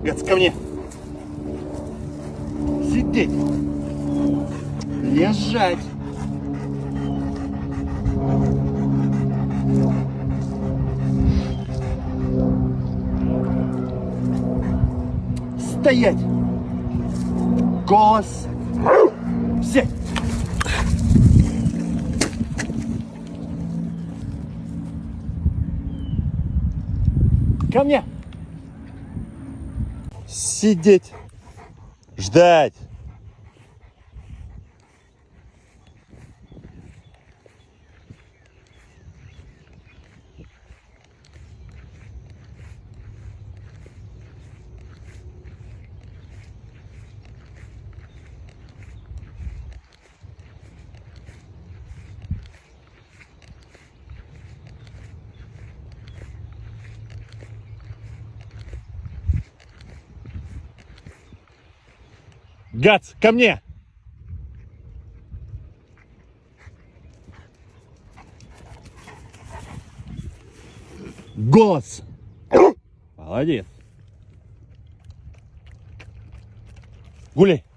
Гец, ко мне. Сидеть. Лежать. Стоять. Голос. Все. Ко мне. Сидеть. Ждать. Гац, ко мне. Голос. Молодец. Гуляй.